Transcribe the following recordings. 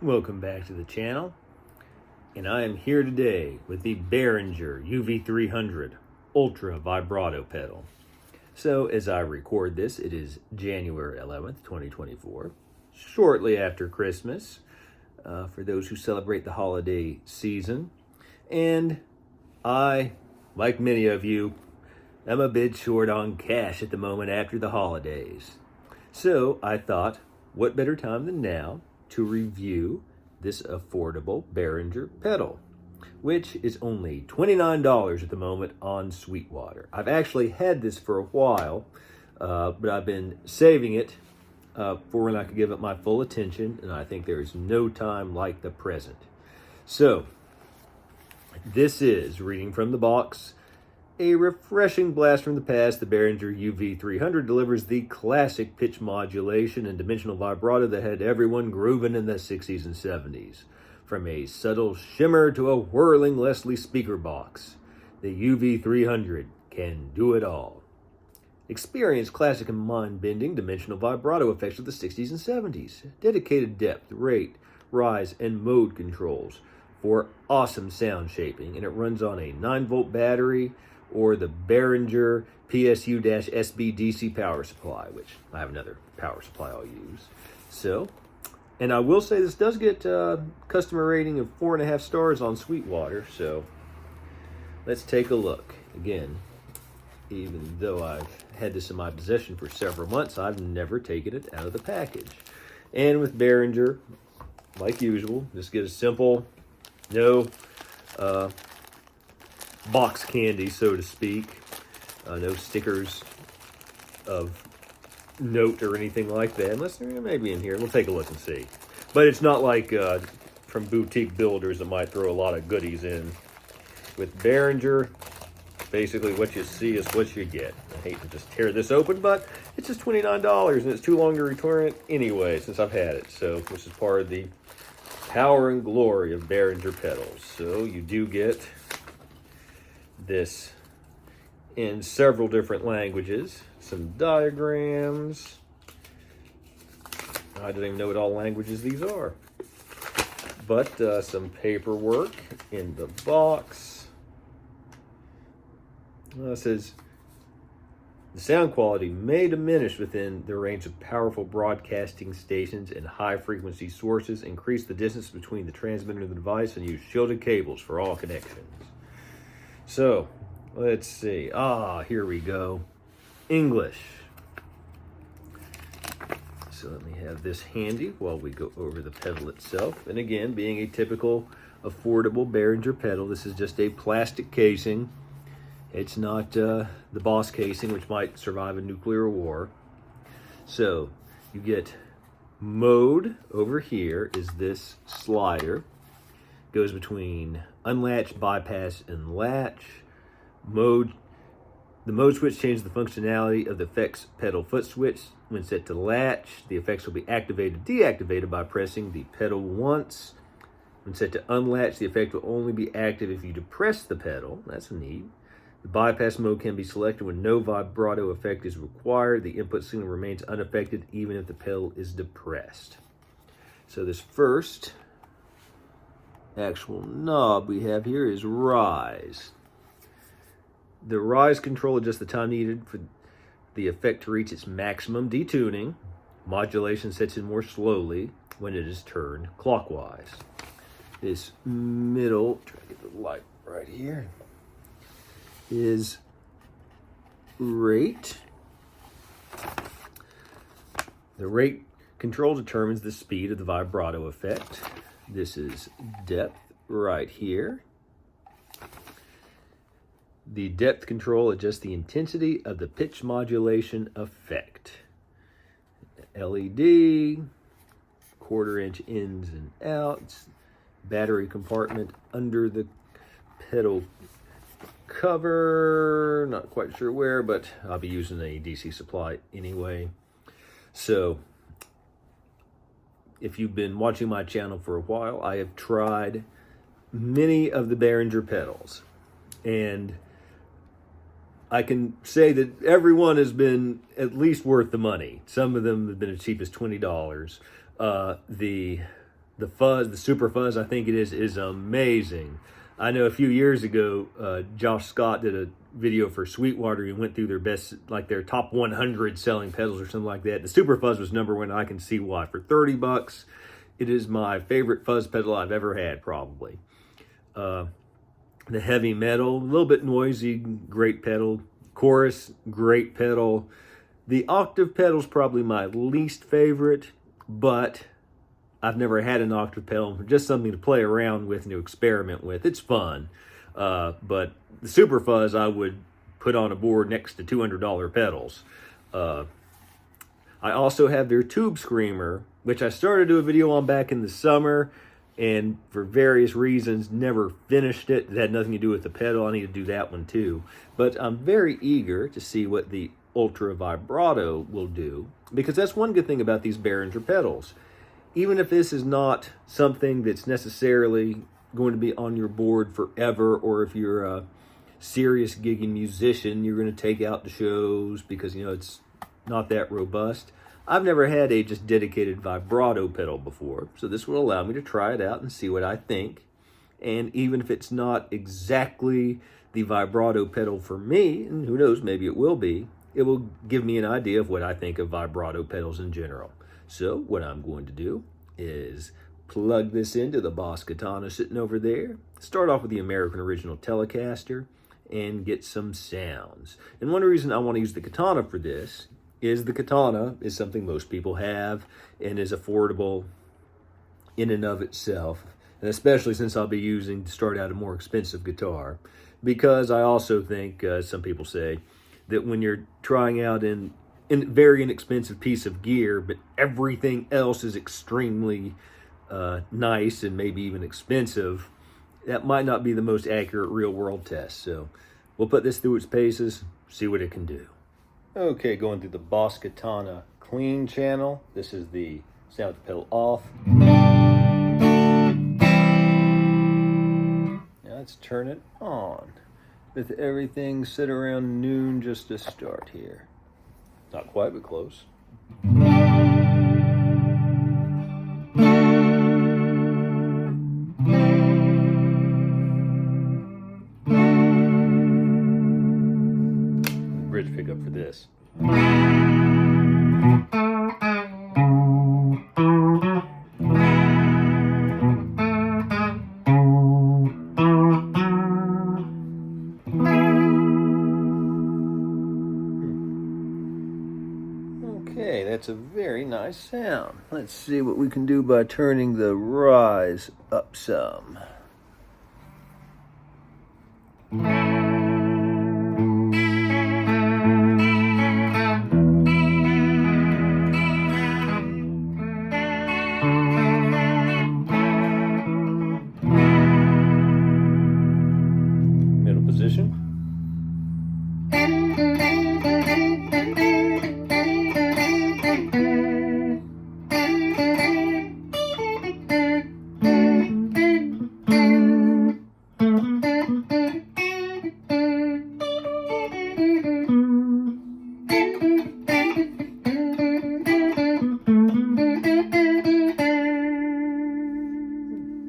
Welcome back to the channel, and I am here today with the Behringer UV300 Ultra Vibrato pedal. So as I record this, it is January 11th, 2024, shortly after Christmas, for those who celebrate the holiday season. And I, like many of you, am a bit short on cash at the moment after the holidays. So I thought, what better time than now to review this affordable Behringer pedal, which is only $29 at the moment on Sweetwater. I've actually had this for a while, but I've been saving it for when I could give it my full attention, and I think there is no time like the present. So, this is, reading from the box, a refreshing blast from the past. The Behringer UV300 delivers the classic pitch modulation and dimensional vibrato that had everyone grooving in the 60s and 70s. From a subtle shimmer to a whirling Leslie speaker box, the UV300 can do it all. Experience classic and mind-bending dimensional vibrato effects of the 60s and 70s. Dedicated depth, rate, rise, and mode controls for awesome sound shaping, and it runs on a 9-volt battery or the Behringer PSU-SB DC power supply, which I have another power supply I'll use. So, and I will say this does get customer rating of 4.5 stars on Sweetwater, so let's take a look. Again, even though I've had this in my possession for several months, I've never taken it out of the package. And with Behringer, like usual, just get a simple, no box candy, so to speak. No stickers of note or anything like that, unless there may be in here. We'll take a look and see. But it's not like from boutique builders that might throw a lot of goodies in. With Behringer, basically what you see is what you get. I hate to just tear this open, but it's just $29, and it's too long to return it anyway since I've had it. So this is part of the power and glory of Behringer pedals. So you do get this in several different languages, some diagrams. I don't even know what all languages these are, but some paperwork in the box. It says the sound quality may diminish within the range of powerful broadcasting stations and high frequency sources. Increase the distance between the transmitter and the device and use shielded cables for all connections. So, let's see. Here we go. English. So let me have this handy while we go over the pedal itself. And again, being a typical affordable Behringer pedal, this is just a plastic casing. It's not the Boss casing, which might survive a nuclear war. So, you get mode over here is this slider. Goes between unlatch, bypass, and latch. Mode. The mode switch changes the functionality of the effects pedal foot switch. When set to latch, the effects will be activated, deactivated by pressing the pedal once. When set to unlatch, the effect will only be active if you depress the pedal. That's neat. The bypass mode can be selected when no vibrato effect is required. The input signal remains unaffected even if the pedal is depressed. So this first actual knob we have here is rise. The rise control adjusts the time needed for the effect to reach its maximum detuning. Modulation sets in more slowly when it is turned clockwise. This middle, try to get the light right here, is rate. The rate control determines the speed of the vibrato effect. This is depth right here. The depth control adjusts the intensity of the pitch modulation effect. LED, 1/4-inch ins and outs, battery compartment under the pedal cover, not quite sure where, but I'll be using a DC supply anyway. So, if you've been watching my channel for a while, I have tried many of the Behringer pedals, and I can say that every one has been at least worth the money. Some of them have been as cheap as $20. The the fuzz, the super fuzz, I think it is amazing. I know a few years ago, Josh Scott did a video for Sweetwater and went through their best, like their top 100 selling pedals or something like that. The super fuzz was number one. I can see why. For 30 bucks, it is my favorite fuzz pedal I've ever had, probably. The heavy metal, a little bit noisy, great pedal. Chorus, great pedal. The octave pedal is probably my least favorite, but I've never had an octave pedal, just something to play around with and to experiment with. It's fun. But the super fuzz I would put on a board next to $200 pedals. I also have their tube screamer, which I started to do a video on back in the summer, and for various reasons never finished it. It had nothing to do with the pedal. I need to do that one too. But I'm very eager to see what the Ultra Vibrato will do, because that's one good thing about these Behringer pedals. Even if this is not something that's necessarily going to be on your board forever, or if you're a serious gigging musician, you're going to take out the shows because, you know, it's not that robust. I've never had a just dedicated vibrato pedal before, so this will allow me to try it out and see what I think. And even if it's not exactly the vibrato pedal for me, and who knows, maybe it will be, it will give me an idea of what I think of vibrato pedals in general. So what I'm going to do is plug this into the Boss Katana sitting over there, start off with the American Original Telecaster, and get some sounds. And one reason I want to use the Katana for this is the Katana is something most people have and is affordable in and of itself, and especially since I'll be using to start out a more expensive guitar, because I also think, some people say, that when you're trying out in very inexpensive piece of gear, but everything else is extremely nice and maybe even expensive, that might not be the most accurate real-world test. So we'll put this through its paces, see what it can do. Okay, going through the Boss Katana clean channel. This is the sound with the pedal off. Now let's turn it on. With everything set around noon just to start here. Not quite, but close. Bridge pickup for this. Okay, that's a very nice sound. Let's see what we can do by turning the rise up some. Middle position.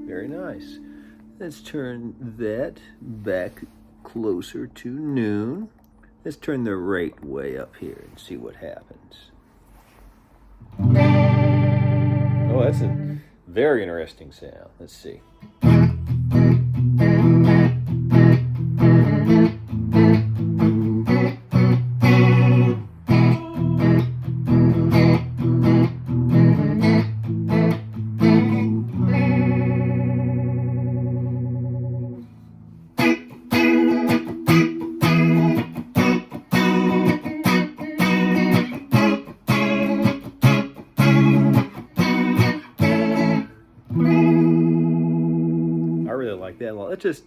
Very nice. Let's turn that back closer to noon. Let's turn the rate way up here and see what happens. Oh, that's a very interesting sound. Let's see. I really like that a lot. Let's just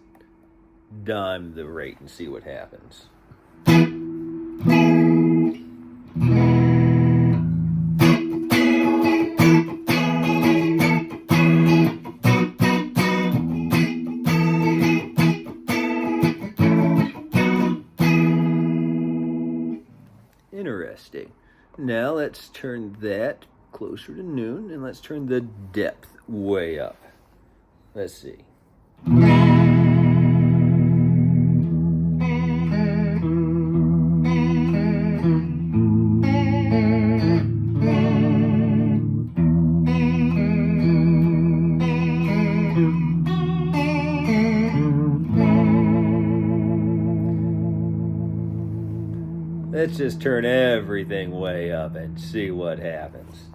dime the rate and see what happens. Interesting. Now let's turn that closer to noon, and let's turn the depth way up. Let's see. Let's just turn everything way up and see what happens.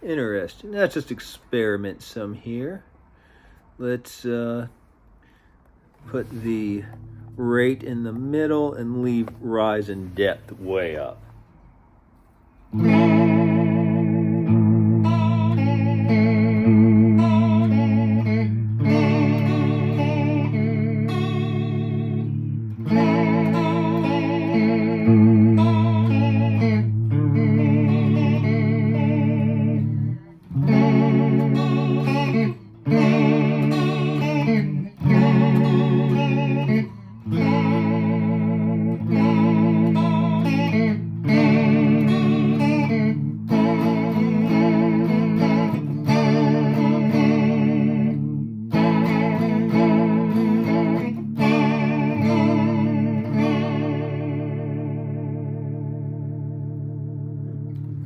Interesting. Let's just experiment some here. Let's put the rate in the middle and leave rise and depth way up.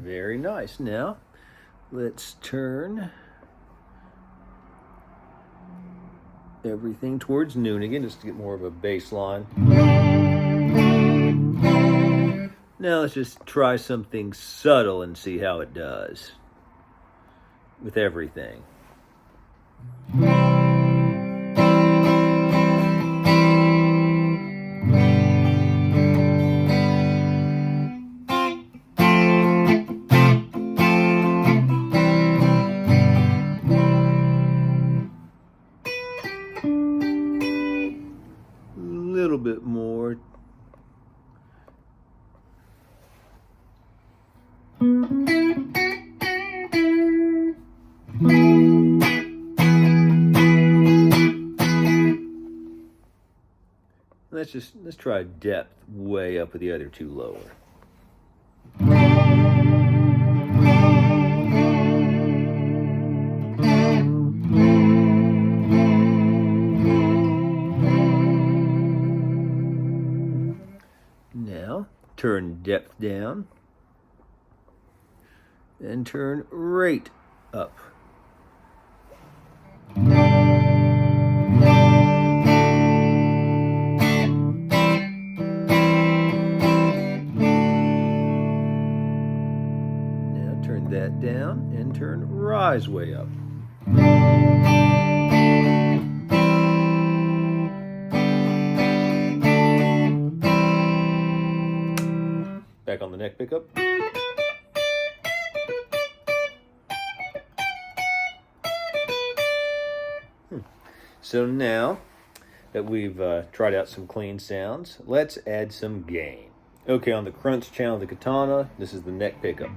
Very nice. Now, let's turn everything towards noon again, just to get more of a bass line. Now let's just try something subtle and see how it does with everything. Little bit more. Let's try depth way up with the other two lower. Now, turn depth down and turn rate up. Now, turn that down and turn rise way up. Back on the neck pickup. So now that we've tried out some clean sounds, let's add some gain. Okay, on the crunch channel of the Katana, this is the neck pickup.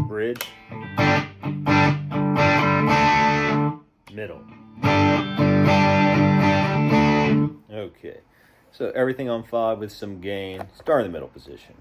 Bridge. Middle. Okay. So everything on 5 with some gain. Start in the middle position.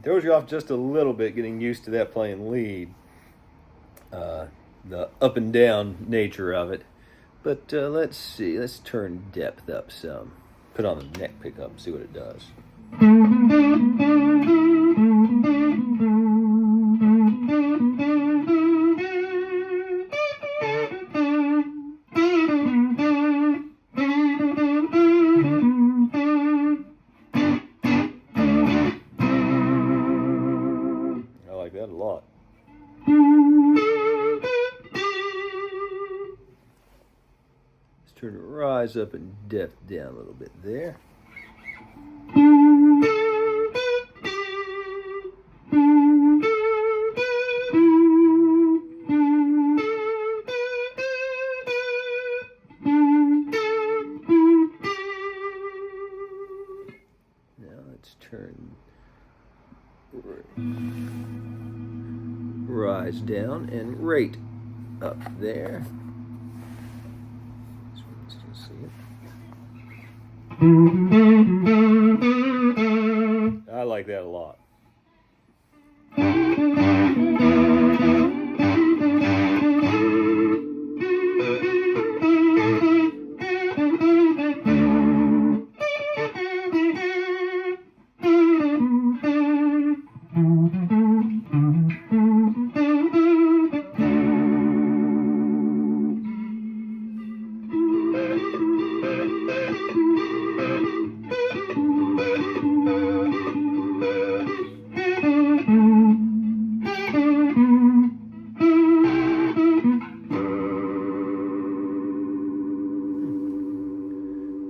Throws you off just a little bit getting used to that playing lead, the up and down nature of it. But let's see, let's turn depth up some. put on the neck pickup and see what it does. I like that a lot. Let's turn the rise up and depth down a little bit there. Now let's turn rise down and rate up there. This one's still see it. I like that a lot.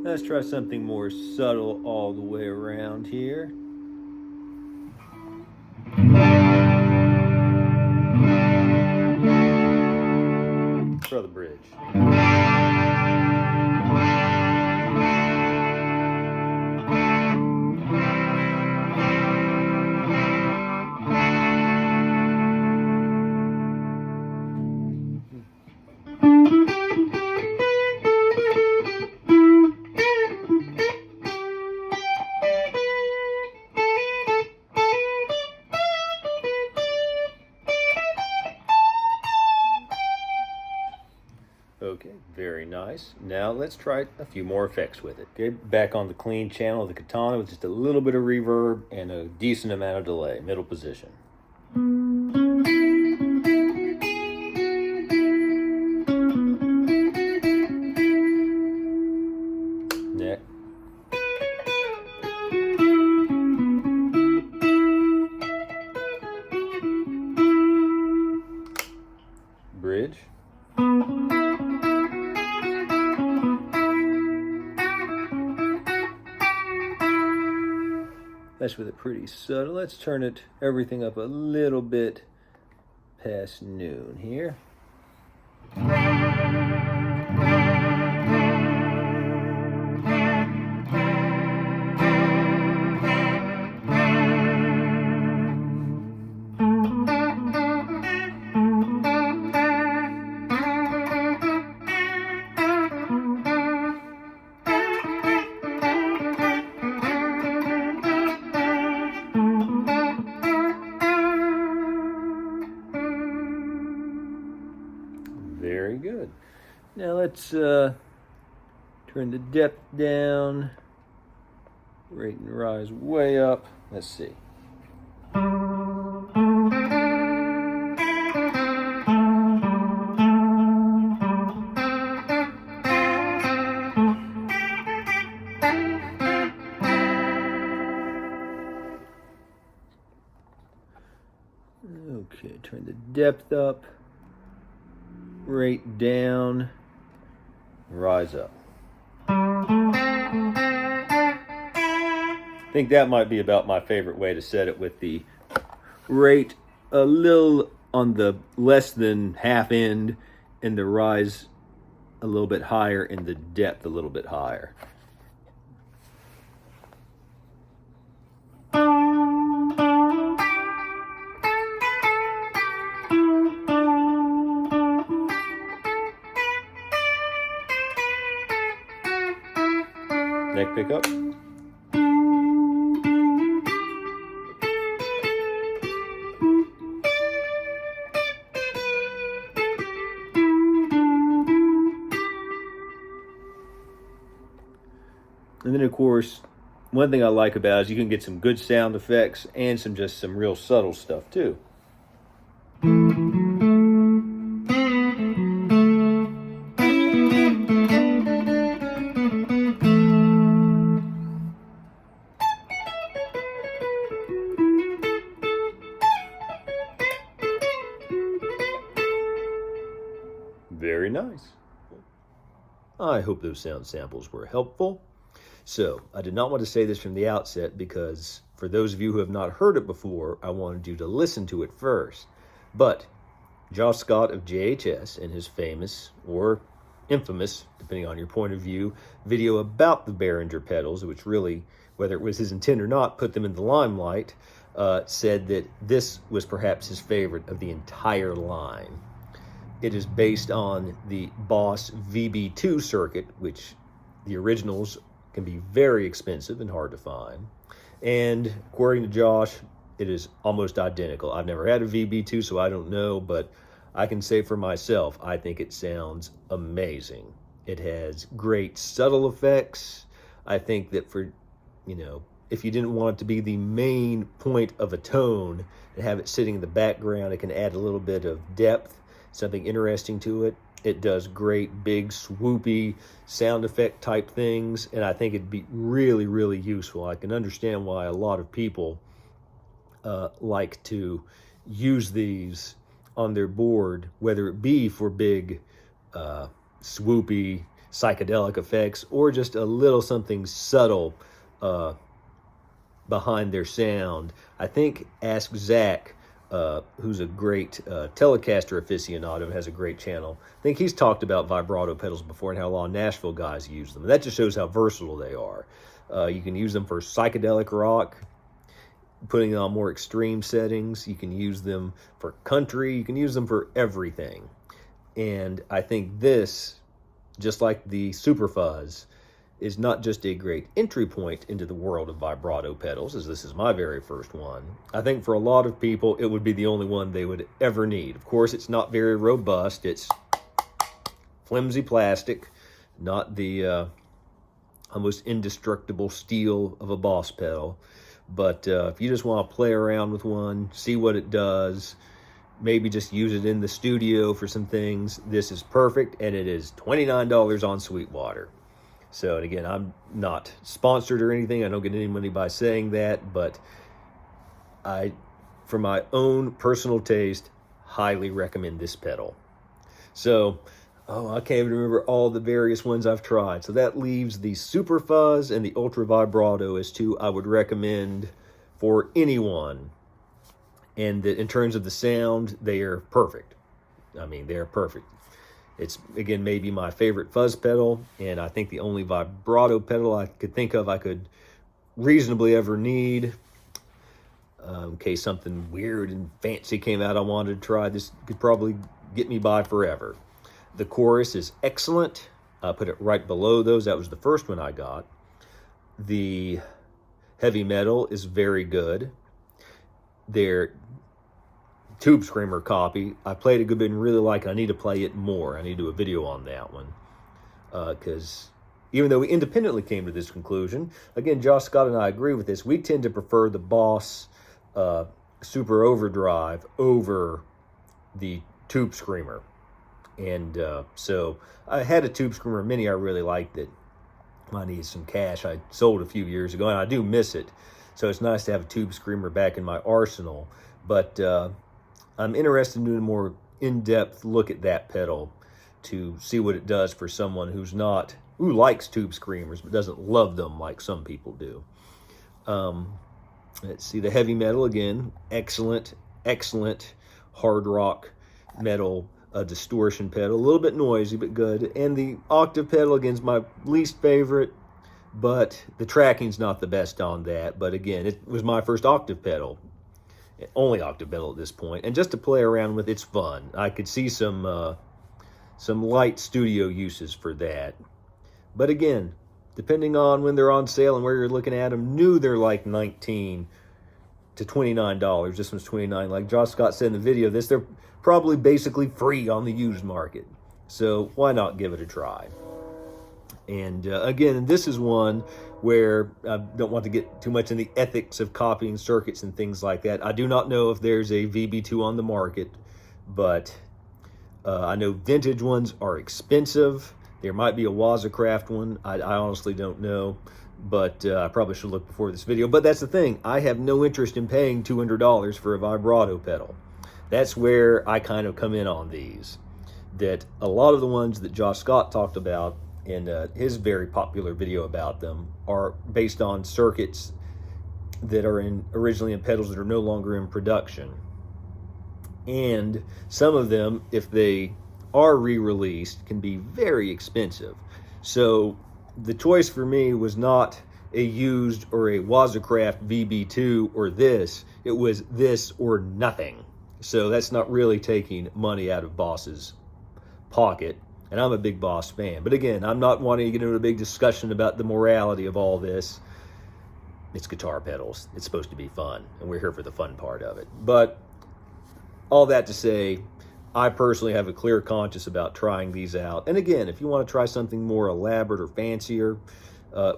Let's try something more subtle all the way around here. Throw the bridge. Okay, very nice. Now let's try a few more effects with it. Okay, back on the clean channel of the Katana with just a little bit of reverb and a decent amount of delay, middle position. Neck. Bridge. That's with it pretty subtle. Let's turn it everything up a little bit past noon here. Very good. Now let's turn the depth down, rate and rise way up. Let's see. Okay, turn the depth up, rate down, rise up. I think that might be about my favorite way to set it, with the rate a little on the less than half end and the rise a little bit higher and the depth a little bit higher. Neck pickup. And then of course, one thing I like about it is you can get some good sound effects and some real subtle stuff too. Very nice. I hope those sound samples were helpful. So, I did not want to say this from the outset because for those of you who have not heard it before, I wanted you to listen to it first. But Josh Scott of JHS and his famous, or infamous, depending on your point of view, video about the Behringer pedals, which really, whether it was his intent or not, put them in the limelight, said that this was perhaps his favorite of the entire line. It is based on the Boss VB2 circuit, which the originals can be very expensive and hard to find. And according to Josh, it is almost identical. I've never had a VB2, so I don't know, but I can say for myself, I think it sounds amazing. It has great subtle effects. I think that for, if you didn't want it to be the main point of a tone and have it sitting in the background, it can add a little bit of depth, something interesting to it. It does great, big, swoopy sound effect type things, and I think it'd be really, really useful. I can understand why a lot of people like to use these on their board, whether it be for big, swoopy, psychedelic effects, or just a little something subtle behind their sound. I think Ask Zach, who's a great Telecaster aficionado and has a great channel. I think he's talked about vibrato pedals before and how a lot of Nashville guys use them. And that just shows how versatile they are. You can use them for psychedelic rock, putting it on more extreme settings. You can use them for country. You can use them for everything. And I think this, just like the Super Fuzz, is not just a great entry point into the world of vibrato pedals, as this is my very first one. I think for a lot of people, it would be the only one they would ever need. Of course, it's not very robust. It's flimsy plastic, not the almost indestructible steel of a Boss pedal. But if you just want to play around with one, see what it does, maybe just use it in the studio for some things, this is perfect, and it is $29 on Sweetwater. So, and again, I'm not sponsored or anything. I don't get any money by saying that, but I, for my own personal taste, highly recommend this pedal. So, I can't even remember all the various ones I've tried. So that leaves the Super Fuzz and the Ultra Vibrato as two I would recommend for anyone. And that in terms of the sound, they are perfect. I mean, they're perfect. It's, again, maybe my favorite fuzz pedal, and I think the only vibrato pedal I could think of I could reasonably ever need. In case something weird and fancy came out I wanted to try, this could probably get me by forever. The chorus is excellent. I put it right below those. That was the first one I got. The heavy metal is very good. Their Tube Screamer copy, I played a good bit and really like it. I need to play it more. I need to do a video on that one. Because even though we independently came to this conclusion, again, Josh Scott and I agree with this, we tend to prefer the Boss Super Overdrive over the Tube Screamer. And so I had a Tube Screamer Mini. I really liked it. I needed some cash. I sold a few years ago, and I do miss it. So it's nice to have a Tube Screamer back in my arsenal. But I'm interested in doing a more in-depth look at that pedal to see what it does for someone who likes Tube Screamers but doesn't love them like some people do. Let's see, the heavy metal, again, excellent hard rock metal distortion pedal. A little bit noisy, but good. And the octave pedal, again, is my least favorite, but the tracking's not the best on that. But again, it was my first octave pedal. Only octave pedal at this point, and just to play around with, it's fun. I could see some light studio uses for that. But again, depending on when they're on sale and where you're looking at them, they're like $19 to $29. This one's $29. Like Josh Scott said in the video, they're probably basically free on the used market. So why not give it a try? And again, this is one where I don't want to get too much in the ethics of copying circuits and things like that. I do not know if there's a VB2 on the market, but I know vintage ones are expensive. There might be a Wazacraft one. I honestly don't know, but I probably should look before this video. But that's the thing. I have no interest in paying $200 for a vibrato pedal. That's where I kind of come in on these. That a lot of the ones that Josh Scott talked about in his very popular video about them are based on circuits that are originally in pedals that are no longer in production. And some of them, if they are re-released, can be very expensive. So the choice for me was not a used or a Wazacraft VB2 or this. It was this or nothing. So that's not really taking money out of Boss's pocket. And I'm a big Boss fan. But again, I'm not wanting to get into a big discussion about the morality of all this. It's guitar pedals. It's supposed to be fun. And we're here for the fun part of it. But all that to say, I personally have a clear conscience about trying these out. And again, if you want to try something more elaborate or fancier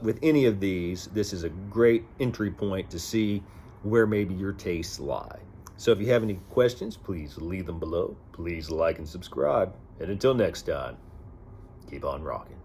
with any of these, this is a great entry point to see where maybe your tastes lie. So if you have any questions, please leave them below. Please like and subscribe. And until next time, keep on rocking.